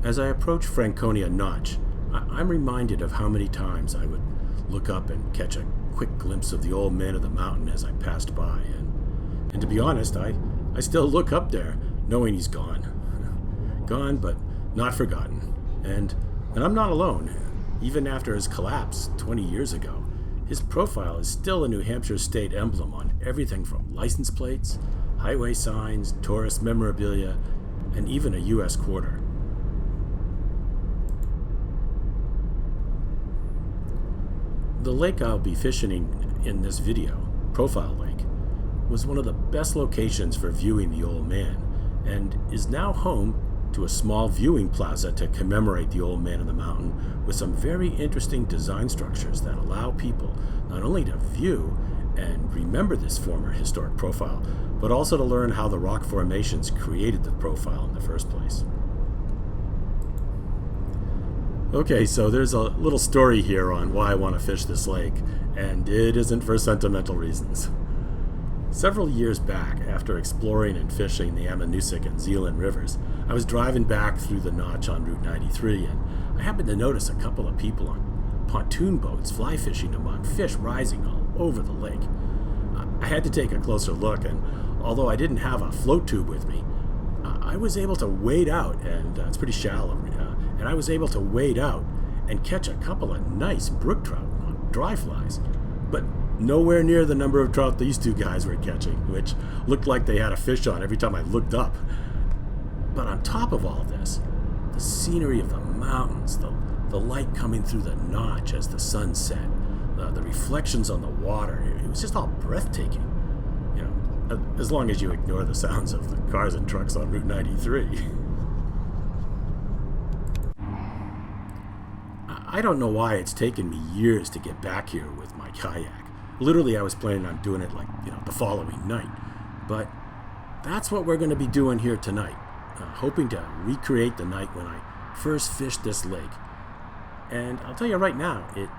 As I approach Franconia Notch, I'm reminded of how many times I would look up and catch a quick glimpse of the old man of the mountain as I passed by, and to be honest, I still look up there knowing he's gone. Gone, but not forgotten. And I'm not alone. Even after his collapse 20 years ago, his profile is still a New Hampshire state emblem on everything from license plates, highway signs, tourist memorabilia, and even a U.S. quarter. The lake I'll be fishing in this video, Profile Lake, was one of the best locations for viewing the old man, and is now home to a small viewing plaza to commemorate the old man of the mountain with some very interesting design structures that allow people not only to view and remember this former historic profile, but also to learn how the rock formations created the profile in the first place. Okay, so there's a little story here on why I want to fish this lake, and it isn't for sentimental reasons. Several years back, after exploring and fishing the Ammonoosuc and Zealand rivers, I was driving back through the Notch on Route 93, and I happened to notice a couple of people on pontoon boats fly fishing among fish rising all over the lake. I had to take a closer look, and although I didn't have a float tube with me, I was able to wade out, and it's pretty shallow, and I was able to wade out and catch a couple of nice brook trout on dry flies, but nowhere near the number of trout these two guys were catching, which looked like they had a fish on every time I looked up. But on top of all this, the scenery of the mountains, the light coming through the notch as the sun set, the reflections on the water, it was just all breathtaking. You know, as long as you ignore the sounds of the cars and trucks on Route 93. I don't know why it's taken me years to get back here with my kayak. Literally, I was planning on doing it the following night. But that's what we're going to be doing here tonight. Hoping to recreate the night when I first fished this lake. And I'll tell you right now, a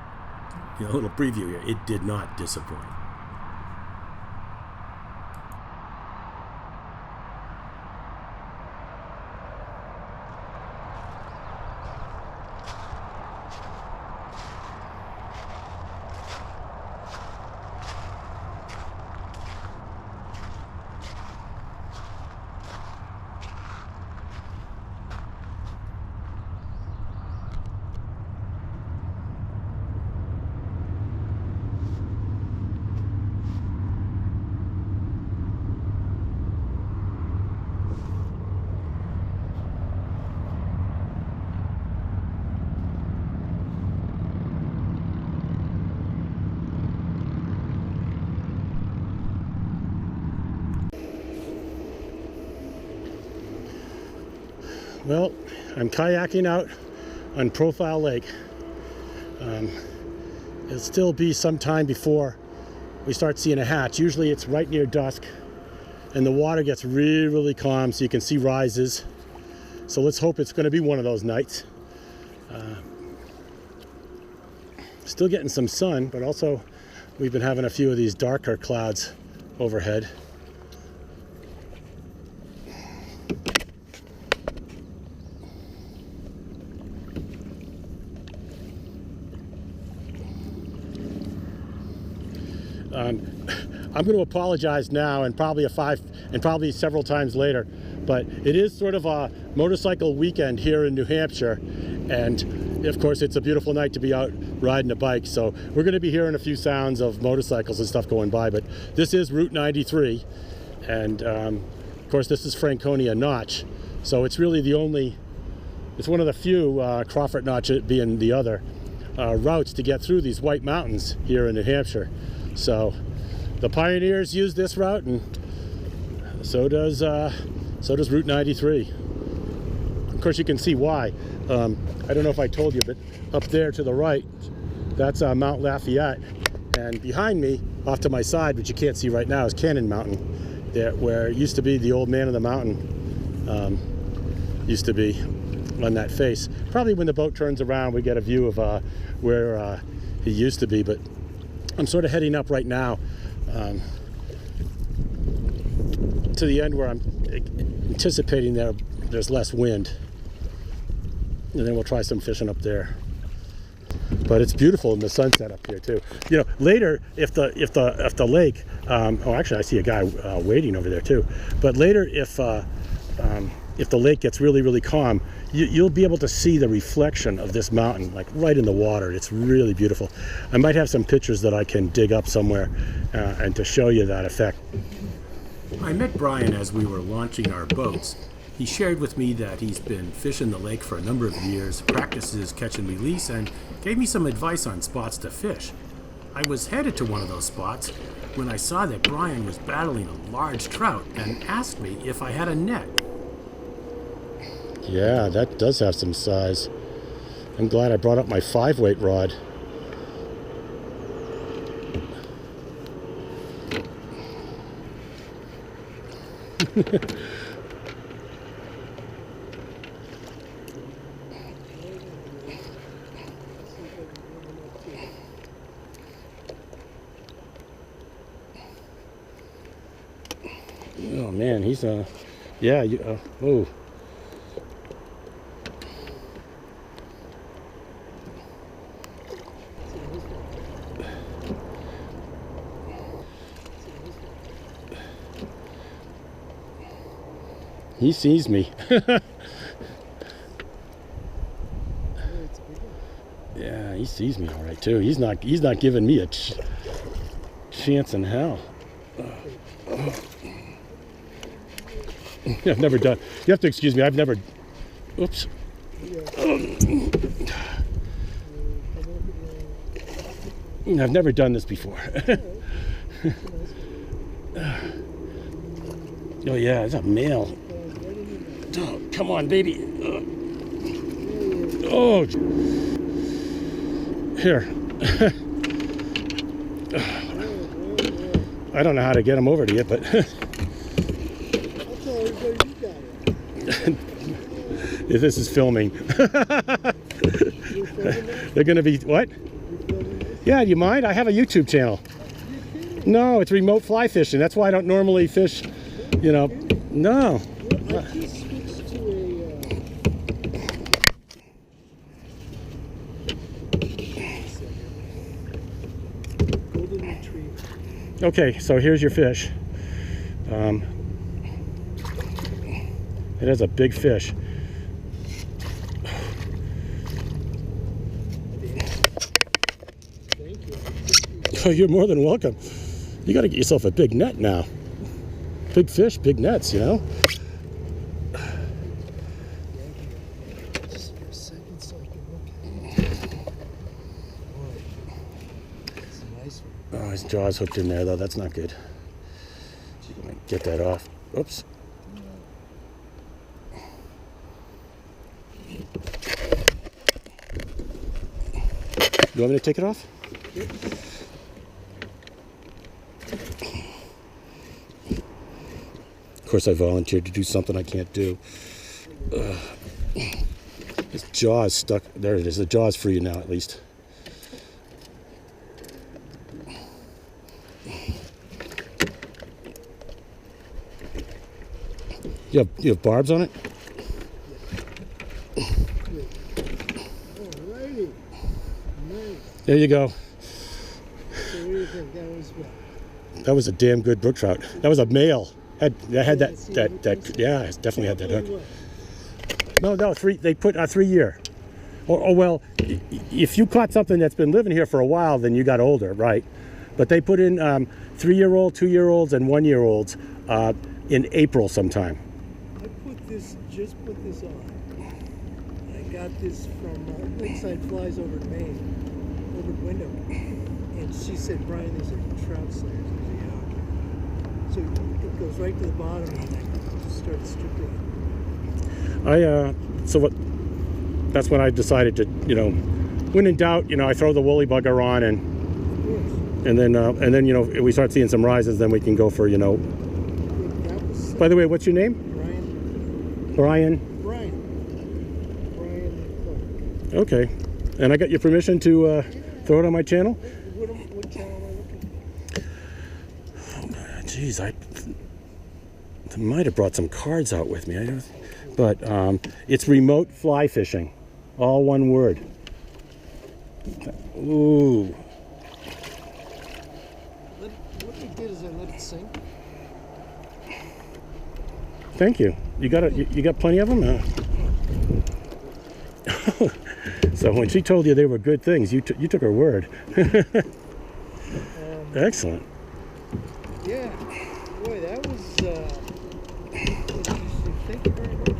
little preview here, it did not disappoint. Well, I'm kayaking out on Profile Lake. It'll still be some time before we start seeing a hatch. Usually it's right near dusk and the water gets really, really calm so you can see rises. So let's hope it's going to be one of those nights. Still getting some sun, but also we've been having a few of these darker clouds overhead. I'm going to apologize now and probably several times later, but it is sort of a motorcycle weekend here in New Hampshire, and of course it's a beautiful night to be out riding a bike, so we're going to be hearing a few sounds of motorcycles and stuff going by. But this is Route 93, and of course this is Franconia Notch, so it's really it's one of the few, Crawford Notch being the other, routes to get through these White Mountains here in New Hampshire. So the pioneers use this route, and so does Route 93. Of course, you can see why. I don't know if I told you, but up there to the right, that's Mount Lafayette, and behind me, off to my side, which you can't see right now, is Cannon Mountain, where it used to be the old man of the mountain. Used to be on that face. Probably when the boat turns around, we get a view of where he used to be. But I'm sort of heading up right now to the end where I'm anticipating there's less wind. and then we'll try some fishing up there. But it's beautiful in the sunset up here too. You know, later if the lake, oh, actually I see a guy waiting over there too. But later if the lake gets really calm, you'll be able to see the reflection of this mountain like right in the water. It's really beautiful. I might have some pictures that I can dig up somewhere and to show you that effect. I met Brian as we were launching our boats. He shared with me that he's been fishing the lake for a number of years, practices catch and release, and gave me some advice on spots to fish. I was headed to one of those spots when I saw that Brian was battling a large trout and asked me if I had a net. Yeah, that does have some size. I'm glad I brought up my 5-weight rod. Oh man, he's yeah, oh. He sees me. Yeah, he sees me all right too. He's not giving me a chance in hell. I've never done. You have to excuse me. I've never. Oops. I've never done this before. Oh yeah, it's a male. Oh, come on, baby. Oh. Here. I don't know how to get him over to you, but. If this is filming. They're going to be, what? Yeah, do you mind? I have a YouTube channel. No, it's remote fly fishing. That's why I don't normally fish, you know. No. I just switched to a golden retriever. Okay, so here's your fish. It has a big fish. Thank you. Oh, you're more than welcome. You got to get yourself a big net now. Big fish, big nets, you know. Just for a second so I can look at it. Boy, that's a nice one. Oh, his jaw's hooked in there though. That's not good. Get that off. Oops. You want me to take it off? Yep. Of course, I volunteered to do something I can't do. His jaw is stuck. There it is. The jaw's free now, at least. You have barbs on it? Alrighty. Nice. There you go. So what do you think? That was what? That was a damn good brook trout. That was a male. Had yeah, it's definitely had that hook. No, three. They put a 3-year. Well, if you caught something that's been living here for a while, then you got older, right? But they put in 3-year-old, 2-year-olds, and 1-year-olds in April sometime. Just put this on. I got this from Lakeside Flies over in Maine, over in Wyndham. And she said, Brian, there's a trout slayer. I said, yeah, okay. So it goes right to the bottom and I just started stripping it. So what? That's when I decided to, you know, when in doubt, you know, I throw the woolly bugger on and then you know, if we start seeing some rises, then we can go for, you know. By the way, what's your name? Brian. Clark. Okay. And I got your permission to throw it on my channel? What channel am I looking at? Oh, geez, I might have brought some cards out with me. But it's remote fly fishing. All one word. Ooh. What I did is I let it sink. Thank you. You got plenty of them? So when she told you they were good things, you took her word. Excellent. Yeah. Boy, that was interesting. Thank you very much.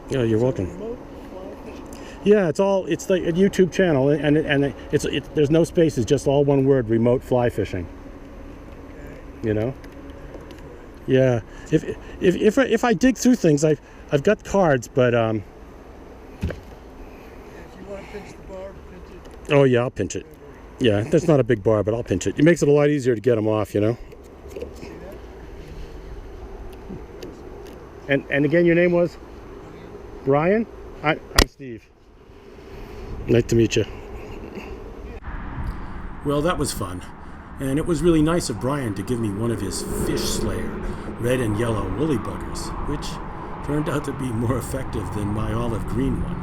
Yeah, you're welcome. Remote fly fishing. Yeah, it's like a YouTube channel, and there's no spaces, just all one word: remote fly fishing. Okay. You know. Yeah. If I dig through things, I've got cards, but Yeah, if you want to pinch the bar, pinch it. oh yeah, I'll pinch it. Yeah, that's not a big bar, but I'll pinch it. It makes it a lot easier to get them off, you know. See that? And again, your name was Brian? I'm Steve. Nice to meet you. Well, that was fun. And it was really nice of Brian to give me one of his Fish Slayer red and yellow woolly buggers, which turned out to be more effective than my olive green one.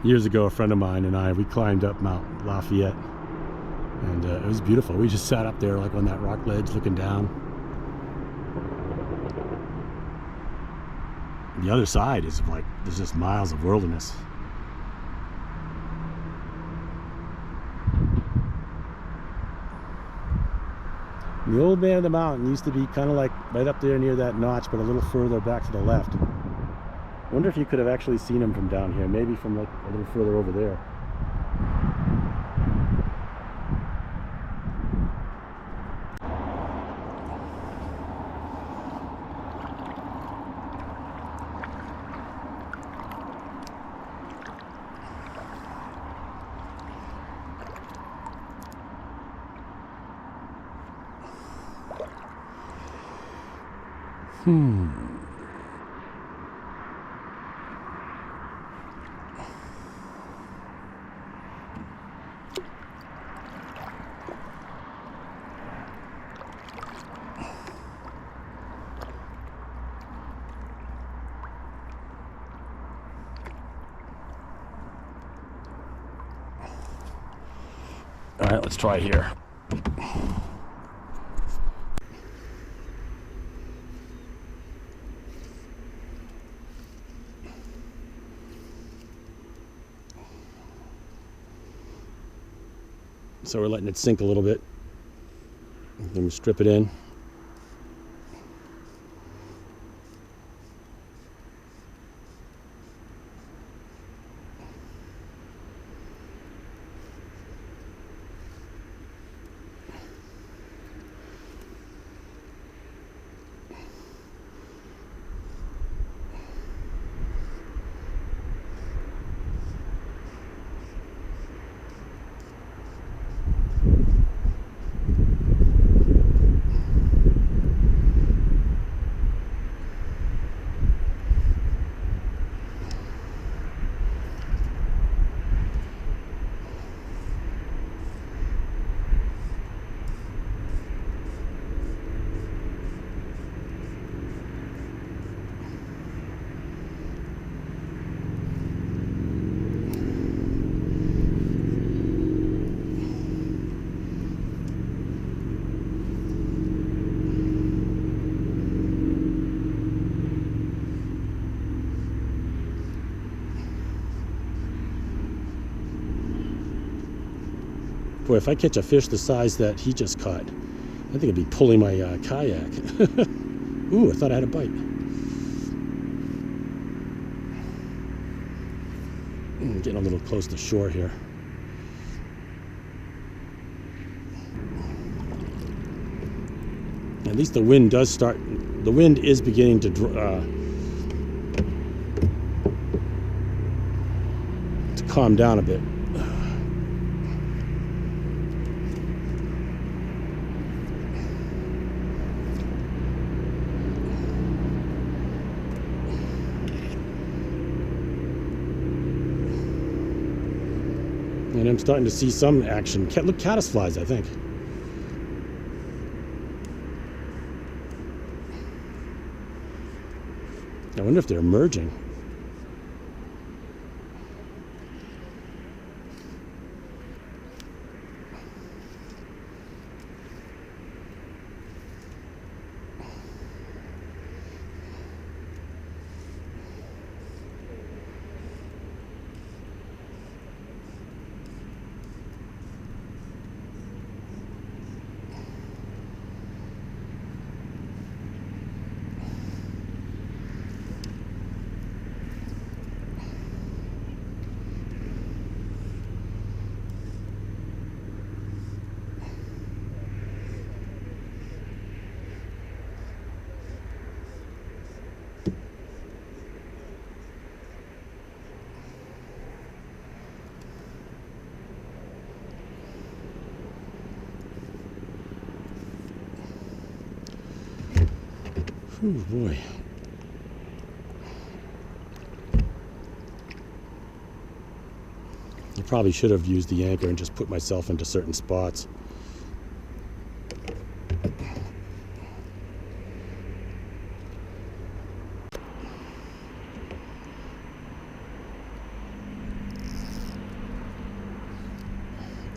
Years ago, a friend of mine and we climbed up Mount Lafayette, and it was beautiful. We just sat up there like on that rock ledge looking down. The other side is like, there's just miles of wilderness. The old man of the mountain used to be kind of like right up there near that notch, but a little further back to the left. Wonder if you could have actually seen him from down here, maybe from like a little further over there. All right, let's try here. So we're letting it sink a little bit. Then we strip it in. Boy, if I catch a fish the size that he just caught, I think I'd be pulling my kayak. Ooh, I thought I had a bite. Getting a little close to shore here. At least the wind does start, the wind is beginning to calm down a bit. And I'm starting to see some action. Look, caddisflies, I think. I wonder if they're merging. Oh boy. I probably should have used the anchor and just put myself into certain spots.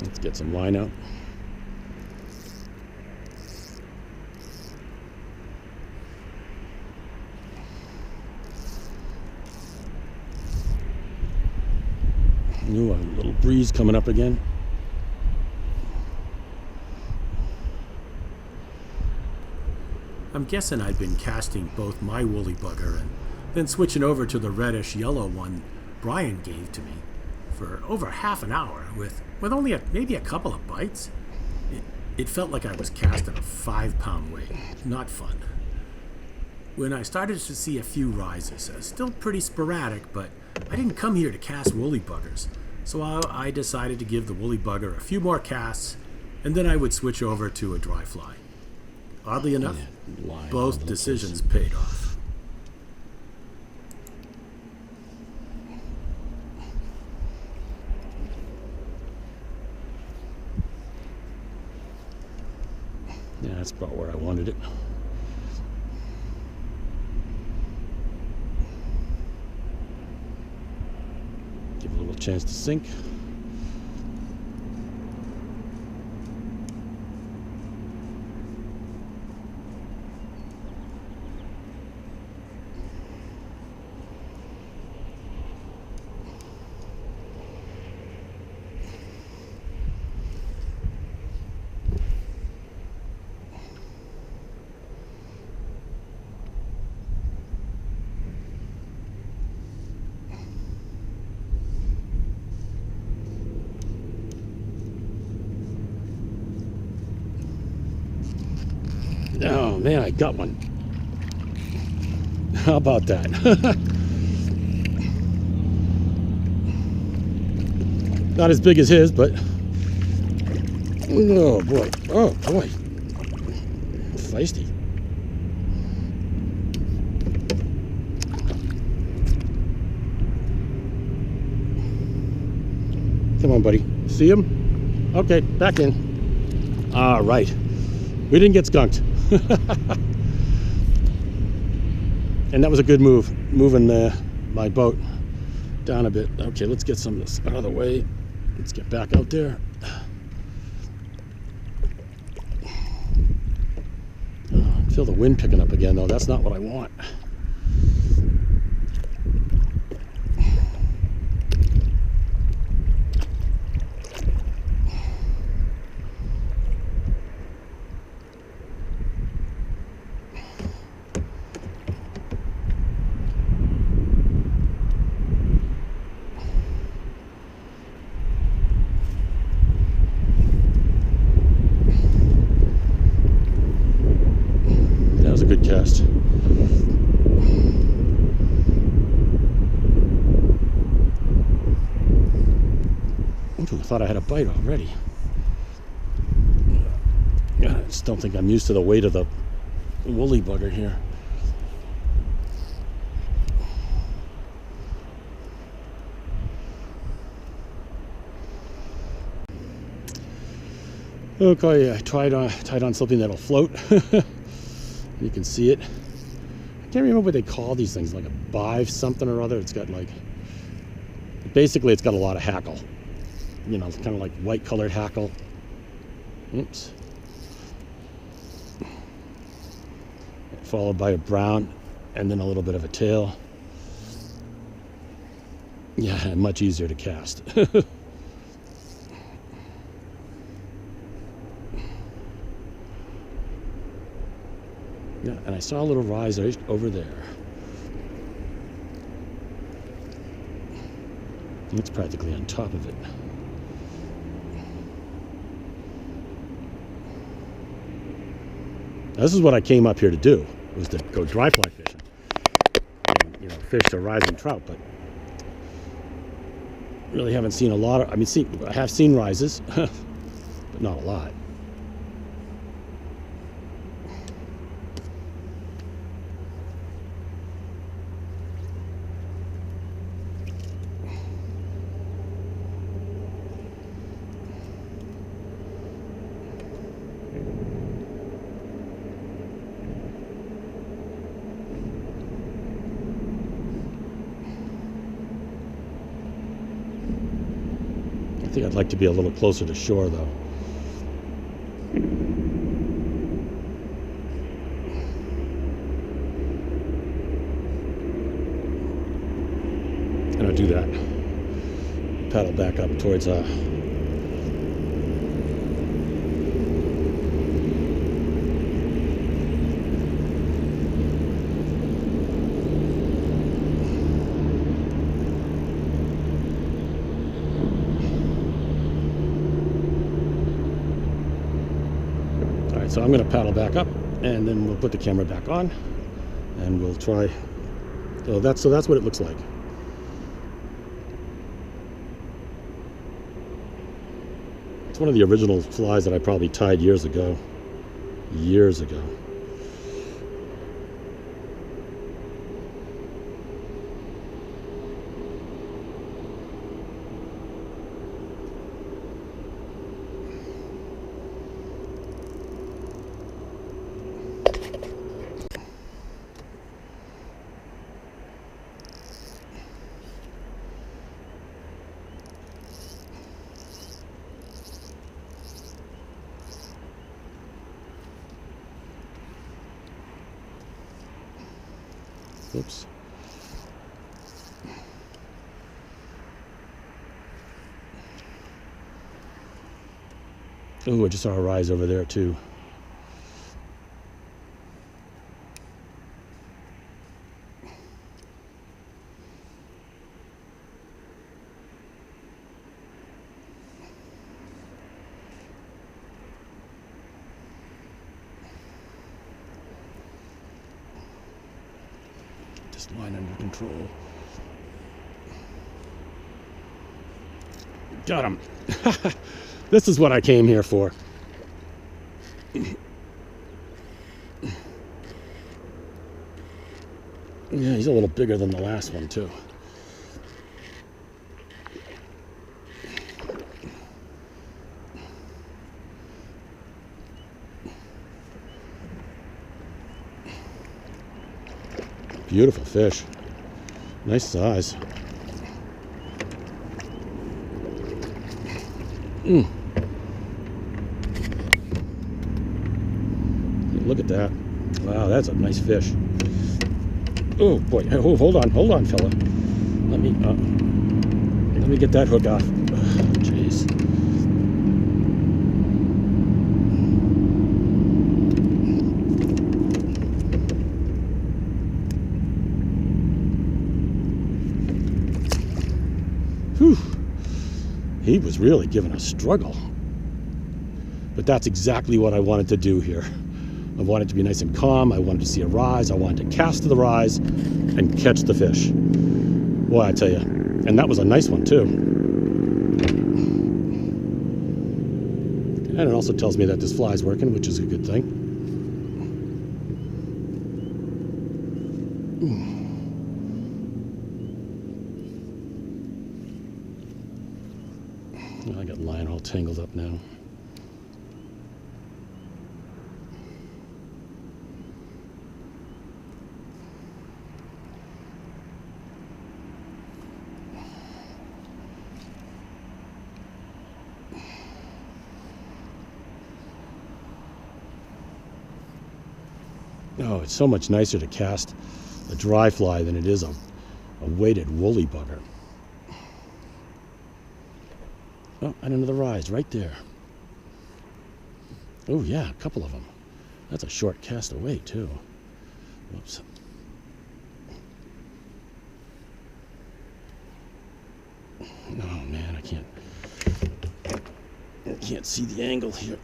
Let's get some line out. Ooh, a little breeze coming up again. I'm guessing I'd been casting both my woolly bugger and then switching over to the reddish yellow one Brian gave to me for over half an hour with only maybe a couple of bites. It felt like I was casting a 5-pound weight. Not fun. When I started to see a few rises, still pretty sporadic, but I didn't come here to cast woolly buggers. So I decided to give the woolly bugger a few more casts, and then I would switch over to a dry fly. Oddly enough, both decisions paid off. Yeah, that's about where I wanted it. Give it a little chance to sink. Oh man, I got one. How about that? Not as big as his, but oh boy, feisty. Come on, buddy. See him? Okay, back in. All right. We didn't get skunked. And that was a good move, moving my boat down a bit. Okay, let's get some of this out of the way. Let's get back out there. Oh, I feel the wind picking up again, though. That's not what I want. Good cast. Ooh, I thought I had a bite already. I just don't think I'm used to the weight of the woolly bugger here. Okay, I tied on something that'll float. You can see it. can't remember what they call these things, like a bive something or other. It's got like, basically it's got a lot of hackle. You know, it's kind of like white colored hackle. Oops. Followed by a brown and then a little bit of a tail. Yeah, much easier to cast. Yeah, and I saw a little rise over there. It's practically on top of it. Now, this is what I came up here to do, was to go dry fly fishing. And, you know, fish a rising trout, but really haven't seen a lot of, I have seen rises, but not a lot. I think I'd like to be a little closer to shore, though. And I'll do that. Paddle back up towards so I'm going to paddle back up, and then we'll put the camera back on, and we'll try. So that's what it looks like. It's one of the original flies that I probably tied years ago. Years ago. Oops. Oh, I just saw a rise over there too. Line under control. Got him. This is what I came here for. Yeah, he's a little bigger than the last one too. Beautiful fish. Nice size. Look at that. Wow, that's a nice fish. Oh boy. Oh, hold on, fella. Let me get that hook off. Jeez. Whew. He was really giving a struggle. But that's exactly what I wanted to do here. I wanted to be nice and calm. I wanted to see a rise. I wanted to cast to the rise and catch the fish. Boy, I tell you. And that was a nice one too. And it also tells me that this fly is working, which is a good thing. I got line all tangled up now. Oh, it's so much nicer to cast a dry fly than it is a weighted woolly bugger. Oh, and another rise right there. Oh yeah, a couple of them. That's a short cast away too. Whoops. Oh man, I can't see the angle here.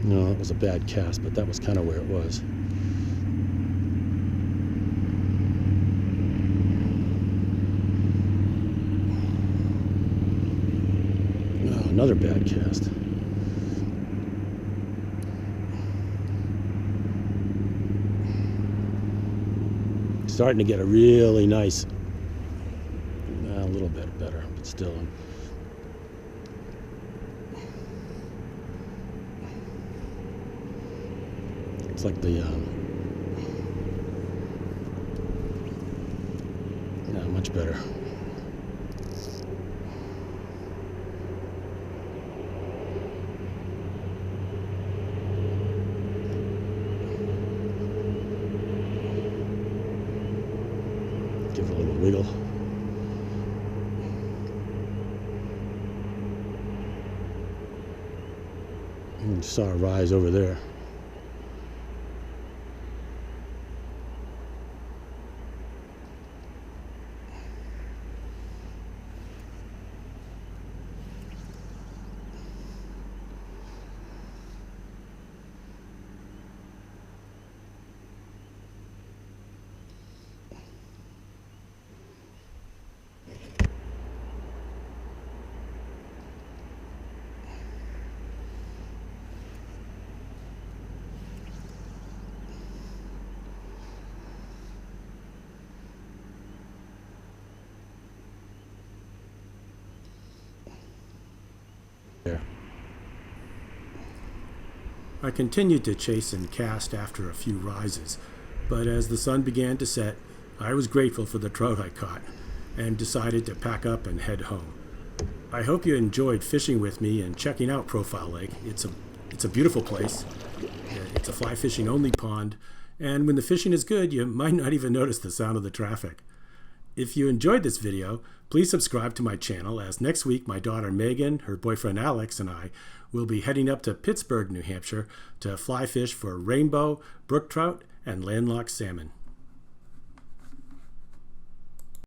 No, that was a bad cast, but that was kind of where it was. Oh, another bad cast. Starting to get a really nice, a little bit better, but still. It's like the, yeah, much better. Give it a little wiggle. You saw a rise over there. There. I continued to chase and cast after a few rises, but as the sun began to set, I was grateful for the trout I caught and decided to pack up and head home. I hope you enjoyed fishing with me and checking out Profile Lake. It's a beautiful place. It's a fly fishing only pond, and when the fishing is good, you might not even notice the sound of the traffic. If you enjoyed this video, please subscribe to my channel, as next week my daughter Megan, her boyfriend Alex, and I will be heading up to Pittsburgh, New Hampshire to fly fish for rainbow, brook trout, and landlocked salmon.